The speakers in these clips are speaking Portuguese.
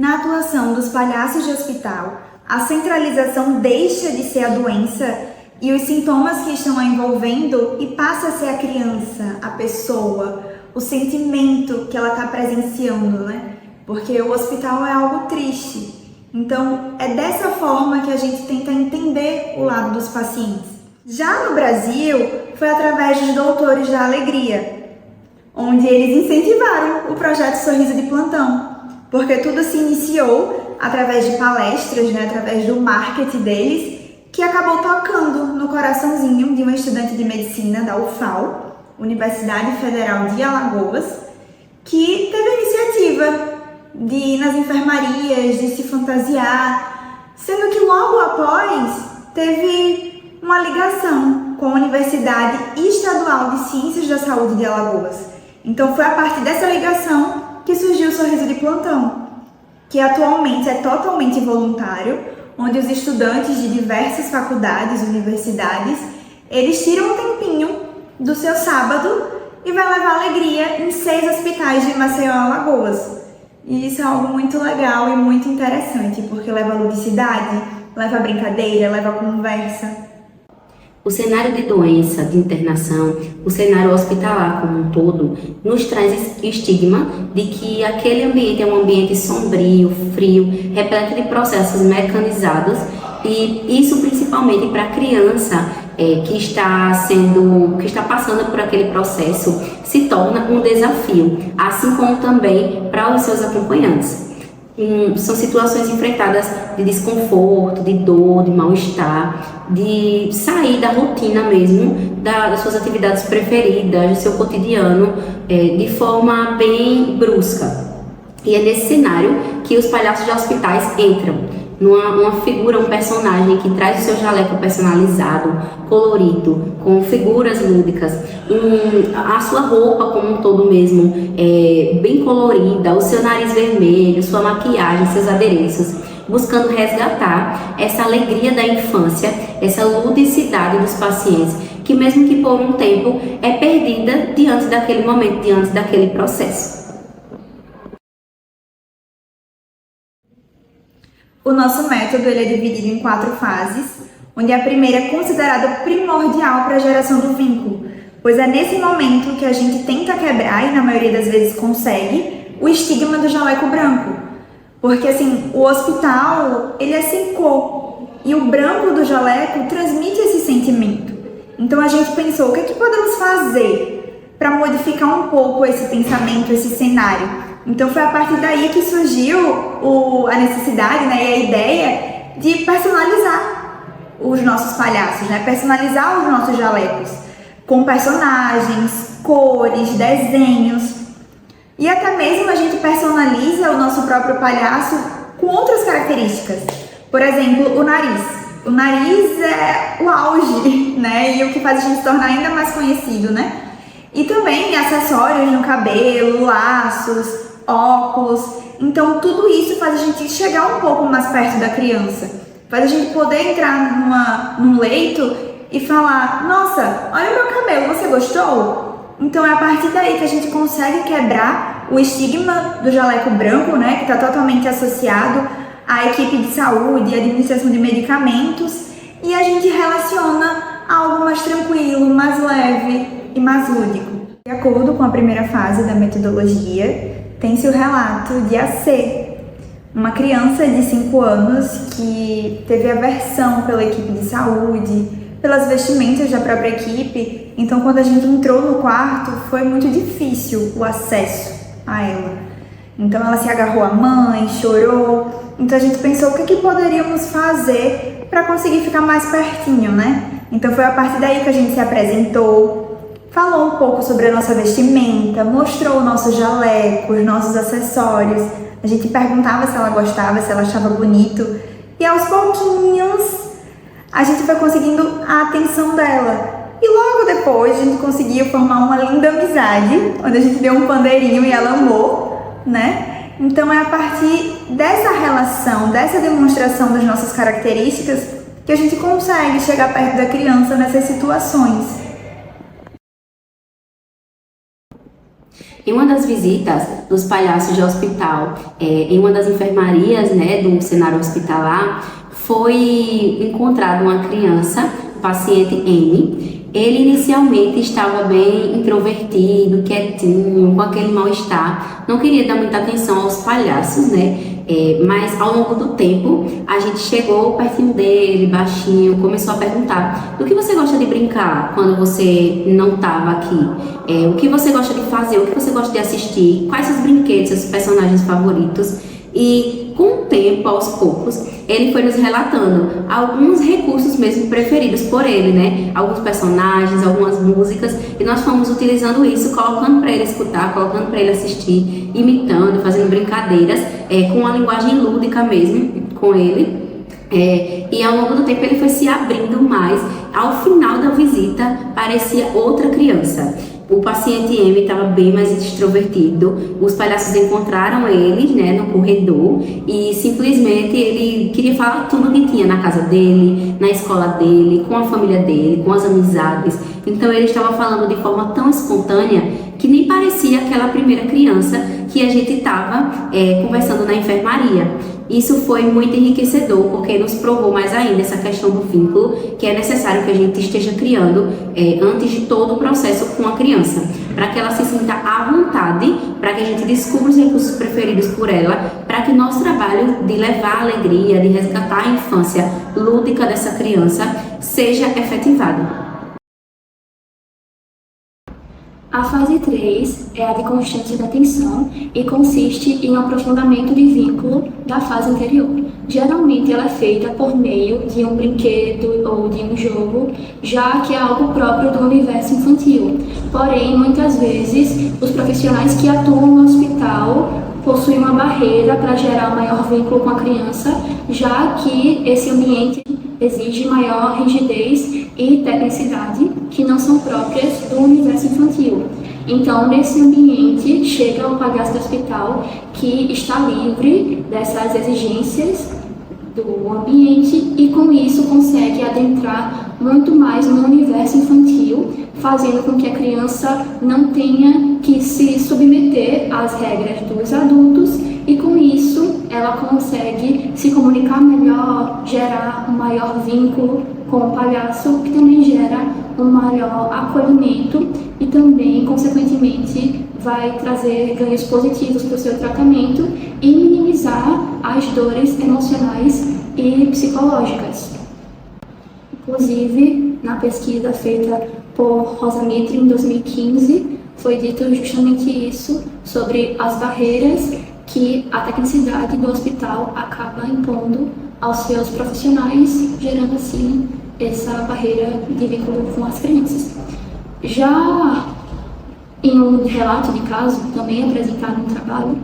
Na atuação dos palhaços de hospital, a centralização deixa de ser a doença e os sintomas que estão a envolvendo e passa a ser a criança, a pessoa, o sentimento que ela está presenciando, né? Porque o hospital é algo triste. Então, é dessa forma que a gente tenta entender o lado dos pacientes. Já no Brasil, foi através dos Doutores da Alegria, onde eles incentivaram o projeto Sorriso de Plantão, porque tudo se iniciou através de palestras, né, através do marketing deles, que acabou tocando no coraçãozinho de uma estudante de medicina da UFAL, Universidade Federal de Alagoas, que teve a iniciativa de ir nas enfermarias, de se fantasiar, sendo que logo após teve uma ligação com a Universidade Estadual de Ciências da Saúde de Alagoas. Então foi a partir dessa ligação que surgiu o Sorriso de Plantão, que atualmente é totalmente voluntário, onde os estudantes de diversas faculdades, universidades, eles tiram um tempinho do seu sábado e vai levar alegria em 6 hospitais de Maceió, Alagoas. E isso é algo muito legal e muito interessante, porque leva ludicidade, leva brincadeira, leva conversa. O cenário de doença, de internação, o cenário hospitalar como um todo, nos traz esse estigma de que aquele ambiente é um ambiente sombrio, frio, repleto de processos mecanizados, e isso principalmente para a criança que está passando por aquele processo se torna um desafio, assim como também para os seus acompanhantes. São situações enfrentadas de desconforto, de dor, de mal-estar, de sair da rotina mesmo, das suas atividades preferidas, do seu cotidiano, de forma bem brusca. E é nesse cenário que os palhaços de hospitais entram, numa figura, um personagem que traz o seu jaleco personalizado, colorido, com figuras lúdicas, a sua roupa como um todo mesmo, bem colorida, o seu nariz vermelho, sua maquiagem, seus adereços, buscando resgatar essa alegria da infância, essa ludicidade dos pacientes, que mesmo que por um tempo é perdida diante daquele momento, diante daquele processo. O nosso método ele é dividido em 4 fases, onde a primeira é considerada primordial para a geração do vínculo, pois é nesse momento que a gente tenta quebrar, e na maioria das vezes consegue, o estigma do jaleco branco. Porque assim, o hospital ele é sem cor, e o branco do jaleco transmite esse sentimento. Então a gente pensou, o que é que podemos fazer para modificar um pouco esse pensamento, esse cenário? Então foi a partir daí que surgiu a necessidade, né, e a ideia de personalizar os nossos palhaços, né, personalizar os nossos jalecos com personagens, cores, desenhos, e até mesmo a gente personaliza o nosso próprio palhaço com outras características. Por exemplo, o nariz. O nariz é o auge, né, e o que faz a gente se tornar ainda mais conhecido, né? E também acessórios no cabelo, laços, óculos. Então tudo isso faz a gente chegar um pouco mais perto da criança, faz a gente poder entrar num leito e falar, nossa, olha o meu cabelo, você gostou? Então é a partir daí que a gente consegue quebrar o estigma do jaleco branco, né, que está totalmente associado à equipe de saúde, à administração de medicamentos, e a gente relaciona algo mais tranquilo, mais leve e mais lúdico. De acordo com a primeira fase da metodologia, tem-se o relato de AC, uma criança de 5 anos que teve aversão pela equipe de saúde, pelas vestimentas da própria equipe. Então, quando a gente entrou no quarto, foi muito difícil o acesso a ela. Então, ela se agarrou à mãe, chorou. Então, a gente pensou o que poderíamos fazer para conseguir ficar mais pertinho, né? Então, foi a partir daí que a gente se apresentou, falou um pouco sobre a nossa vestimenta, mostrou o nosso jaleco, os nossos acessórios. A gente perguntava se ela gostava, se ela achava bonito. E aos pouquinhos a gente foi conseguindo a atenção dela. E logo depois a gente conseguiu formar uma linda amizade, onde a gente deu um pandeirinho e ela amou, né? Então é a partir dessa relação, dessa demonstração das nossas características, que a gente consegue chegar perto da criança nessas situações. Em uma das visitas dos palhaços de hospital, em uma das enfermarias, né, do cenário hospitalar, foi encontrada uma criança, paciente M. Ele inicialmente estava bem introvertido, quietinho, com aquele mal-estar, não queria dar muita atenção aos palhaços, né? Mas ao longo do tempo, a gente chegou pertinho dele, baixinho, começou a perguntar: do que você gosta de brincar quando você não estava aqui? O que você gosta de fazer? O que você gosta de assistir? Quais seus brinquedos, seus personagens favoritos? E com o tempo, aos poucos, ele foi nos relatando alguns recursos mesmo preferidos por ele, né? Alguns personagens, algumas músicas, e nós fomos utilizando isso, colocando para ele escutar, colocando para ele assistir, imitando, fazendo brincadeiras, com uma linguagem lúdica mesmo com ele. E ao longo do tempo ele foi se abrindo mais. Ao final da visita, parecia outra criança. O paciente M estava bem mais extrovertido, os palhaços encontraram ele, né, no corredor, e simplesmente ele queria falar tudo que tinha na casa dele, na escola dele, com a família dele, com as amizades. Então ele estava falando de forma tão espontânea que nem parecia aquela primeira criança que a gente estava conversando na enfermaria. Isso foi muito enriquecedor, porque nos provou mais ainda essa questão do vínculo, que é necessário que a gente esteja criando antes de todo o processo com a criança, para que ela se sinta à vontade, para que a gente descubra os recursos preferidos por ela, para que nosso trabalho de levar a alegria, de resgatar a infância lúdica dessa criança seja efetivado. A fase 3 é a de constância da atenção e consiste em um aprofundamento de vínculo da fase anterior. Geralmente ela é feita por meio de um brinquedo ou de um jogo, já que é algo próprio do universo infantil. Porém, muitas vezes, os profissionais que atuam no hospital possuem uma barreira para gerar maior vínculo com a criança, já que esse ambiente exige maior rigidez e tecnicidade que não são próprias do universo infantil. Então, nesse ambiente, chega o palhaço do hospital que está livre dessas exigências do ambiente e, com isso, consegue adentrar muito mais no universo infantil, fazendo com que a criança não tenha que se submeter às regras dos adultos e, com isso, ela consegue se comunicar melhor, gerar um maior vínculo com o palhaço, que também gera um maior acolhimento e também, consequentemente, vai trazer ganhos positivos para o seu tratamento e minimizar as dores emocionais e psicológicas. Inclusive, na pesquisa feita por Rosa Mitre em 2015, foi dito justamente isso, sobre as barreiras que a tecnicidade do hospital acaba impondo aos seus profissionais, gerando assim essa barreira de vínculo com as crianças. Já em um relato de caso, também apresentado no trabalho,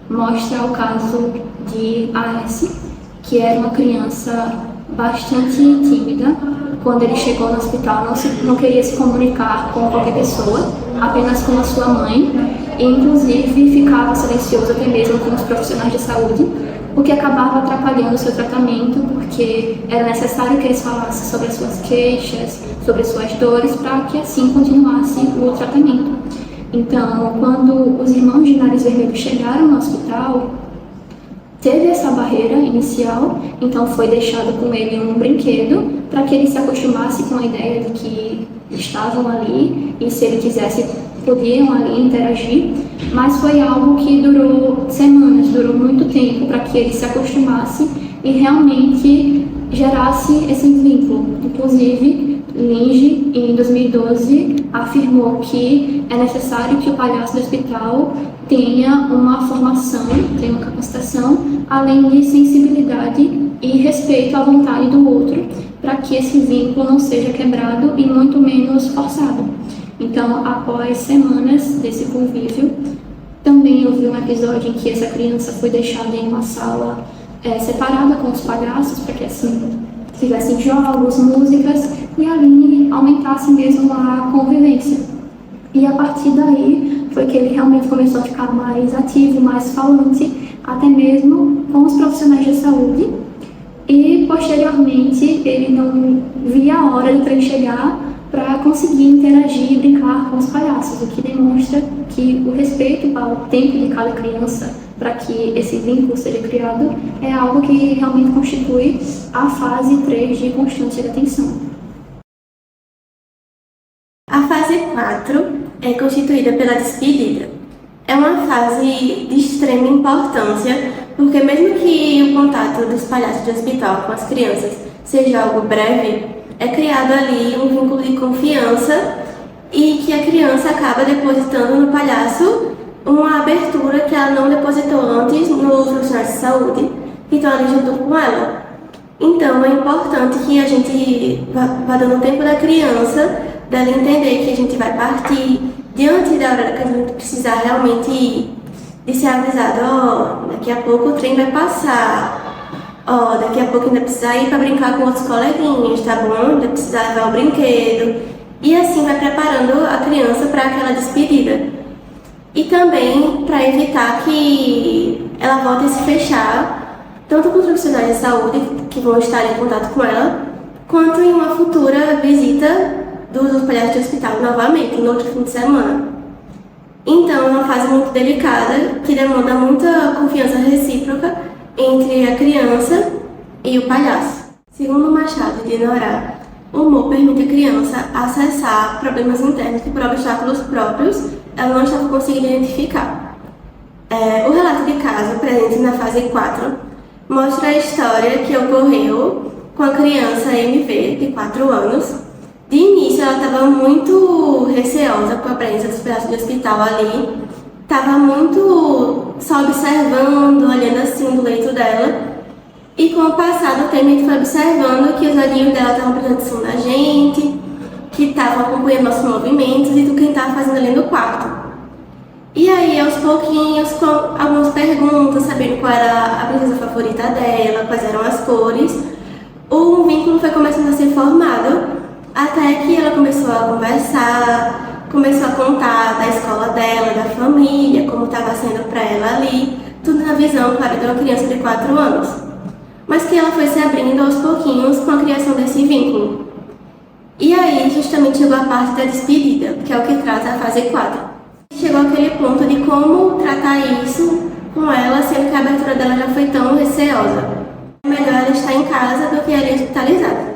mostra o caso de AS, que era uma criança bastante tímida. Quando ele chegou no hospital, não queria se comunicar com qualquer pessoa, apenas com a sua mãe, e inclusive ficava silencioso até mesmo com os profissionais de saúde, o que acabava atrapalhando o seu tratamento, porque era necessário que eles falassem sobre as suas queixas, sobre as suas dores, para que assim continuasse o tratamento. Então, quando os irmãos de Nariz Vermelho chegaram no hospital, teve essa barreira inicial, então foi deixado com ele um brinquedo para que ele se acostumasse com a ideia de que estavam ali e, se ele quisesse, podiam ali interagir, mas foi algo que durou semanas, durou muito tempo para que ele se acostumasse e realmente gerasse esse vínculo. Inclusive, Linge, em 2012, afirmou que é necessário que o palhaço do hospital tenha uma formação, tenha uma capacitação, além de sensibilidade e respeito à vontade do outro, para que esse vínculo não seja quebrado e muito menos forçado. Então, após semanas desse convívio, também houve um episódio em que essa criança foi deixada em uma sala separada com os palhaços, para que assim tivessem jogos, músicas, e ali aumentasse mesmo a convivência. E a partir daí foi que ele realmente começou a ficar mais ativo, mais falante, até mesmo com os profissionais de saúde. E posteriormente ele não via a hora do trem chegar para conseguir interagir e brincar com os palhaços, o que demonstra que o respeito ao tempo de cada criança para que esse vínculo seja criado é algo que realmente constitui a fase 3 de constância de atenção. A fase 4 é constituída pela despedida. É uma fase de extrema importância, porque mesmo que o contato dos palhaços de hospital com as crianças seja algo breve, é criado ali um vínculo de confiança e que a criança acaba depositando no palhaço uma abertura que ela não depositou antes nos profissionais de saúde que estão ali junto com ela. Então é importante que a gente vá dando tempo da criança, dela entender que a gente vai partir diante da hora que a gente precisar realmente ir, de ser avisado, daqui a pouco o trem vai passar, daqui a pouco ainda precisa ir para brincar com outros coleguinhas, tá bom? Ainda precisa levar o brinquedo, e assim vai preparando a criança para aquela despedida. E também para evitar que ela volte a se fechar, tanto com os profissionais de saúde que vão estar em contato com ela, quanto em uma futura visita dos palhaços de hospital novamente, no outro fim de semana. Então, é uma fase muito delicada, que demanda muita confiança recíproca entre a criança e o palhaço. Segundo Machado de Norá, o humor permite à criança acessar problemas internos que, por obstáculos próprios, ela não estava conseguindo identificar. O relato de caso presente na fase 4 mostra a história que ocorreu com a criança MV, de 4 anos. De início, ela estava muito receosa com a presença dos palhaços de hospital ali, estava muito só observando, olhando assim do leito dela, e com o passar do tempo a gente foi observando que os olhinhos dela estavam prestando atenção na gente, que estavam acompanhando nossos movimentos e do que a gente estava fazendo ali no quarto. E aí, aos pouquinhos, com algumas perguntas, sabendo qual era a princesa favorita dela, quais eram as cores, o vínculo foi começando a ser formado, até que ela começou a conversar, começou a contar da escola dela, da família, como estava sendo para ela ali, tudo na visão, claro, de uma criança de 4 anos. Mas que ela foi se abrindo aos pouquinhos com a criação desse vínculo. E aí, justamente chegou a parte da despedida, que é o que traz a fase 4. Chegou aquele ponto de como tratar isso com ela, sendo que a abertura dela já foi tão receosa. É melhor ela estar em casa do que ela hospitalizada.